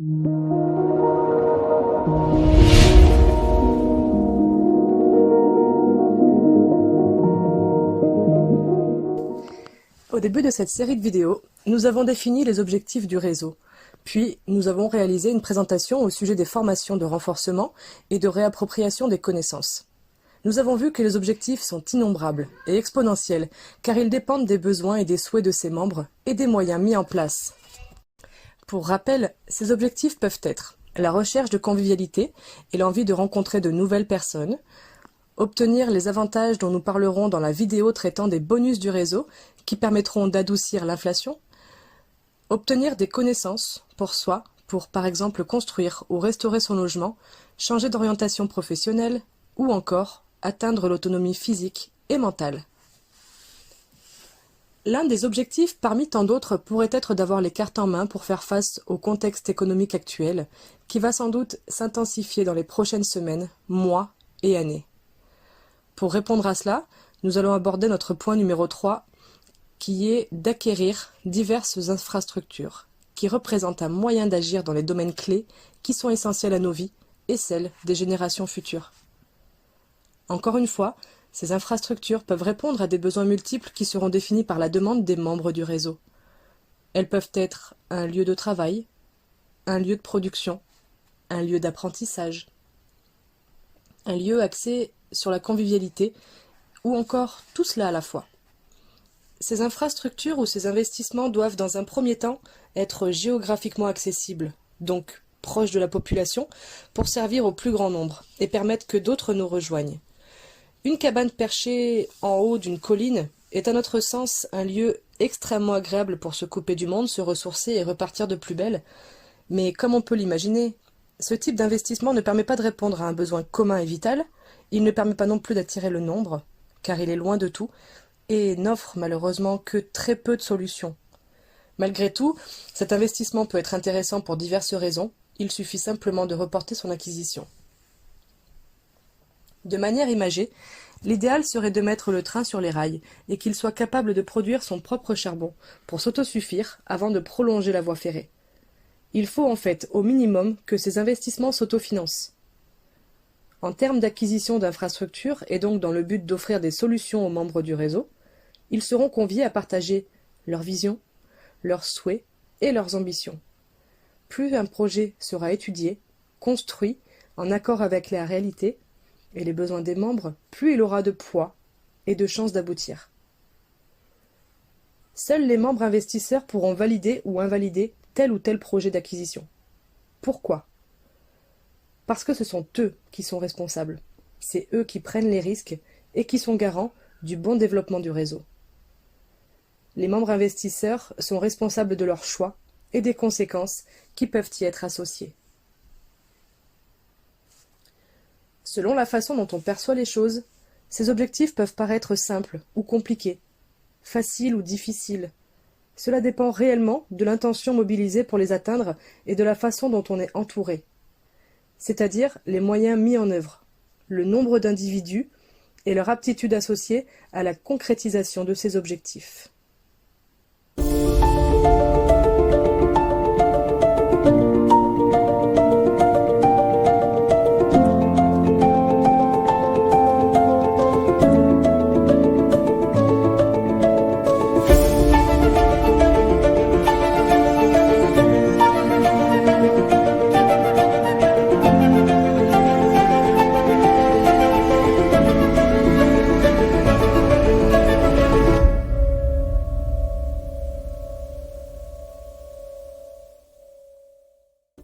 Au début de cette série de vidéos, nous avons défini les objectifs du réseau. Puis, nous avons réalisé une présentation au sujet des formations de renforcement et de réappropriation des connaissances. Nous avons vu que les objectifs sont innombrables et exponentiels, car ils dépendent des besoins et des souhaits de ses membres et des moyens mis en place. Pour rappel, ces objectifs peuvent être la recherche de convivialité et l'envie de rencontrer de nouvelles personnes, obtenir les avantages dont nous parlerons dans la vidéo traitant des bonus du réseau qui permettront d'adoucir l'inflation, obtenir des connaissances pour soi, pour par exemple construire ou restaurer son logement, changer d'orientation professionnelle ou encore atteindre l'autonomie physique et mentale. L'un des objectifs parmi tant d'autres pourrait être d'avoir les cartes en main pour faire face au contexte économique actuel qui va sans doute s'intensifier dans les prochaines semaines, mois et années. Pour répondre à cela, nous allons aborder notre point numéro 3 qui est d'acquérir diverses infrastructures qui représentent un moyen d'agir dans les domaines clés qui sont essentiels à nos vies et celles des générations futures. Encore une fois, ces infrastructures peuvent répondre à des besoins multiples qui seront définis par la demande des membres du réseau. Elles peuvent être un lieu de travail, un lieu de production, un lieu d'apprentissage, un lieu axé sur la convivialité ou encore tout cela à la fois. Ces infrastructures ou ces investissements doivent dans un premier temps être géographiquement accessibles, donc proches de la population, pour servir au plus grand nombre et permettre que d'autres nous rejoignent. Une cabane perchée en haut d'une colline est à notre sens un lieu extrêmement agréable pour se couper du monde, se ressourcer et repartir de plus belle. Mais comme on peut l'imaginer, ce type d'investissement ne permet pas de répondre à un besoin commun et vital, il ne permet pas non plus d'attirer le nombre, car il est loin de tout, et n'offre malheureusement que très peu de solutions. Malgré tout, cet investissement peut être intéressant pour diverses raisons, il suffit simplement de reporter son acquisition. De manière imagée, l'idéal serait de mettre le train sur les rails et qu'il soit capable de produire son propre charbon pour s'autosuffire avant de prolonger la voie ferrée. Il faut en fait au minimum que ces investissements s'autofinancent. En termes d'acquisition d'infrastructures et donc dans le but d'offrir des solutions aux membres du réseau, ils seront conviés à partager leurs visions, leurs souhaits et leurs ambitions. Plus un projet sera étudié, construit, en accord avec la réalité et les besoins des membres, plus il aura de poids et de chances d'aboutir. Seuls les membres investisseurs pourront valider ou invalider tel ou tel projet d'acquisition. Pourquoi ? Parce que ce sont eux qui sont responsables. C'est eux qui prennent les risques et qui sont garants du bon développement du réseau. Les membres investisseurs sont responsables de leurs choix et des conséquences qui peuvent y être associées. Selon la façon dont on perçoit les choses, ces objectifs peuvent paraître simples ou compliqués, faciles ou difficiles. Cela dépend réellement de l'intention mobilisée pour les atteindre et de la façon dont on est entouré, c'est-à-dire les moyens mis en œuvre, le nombre d'individus et leur aptitude associée à la concrétisation de ces objectifs.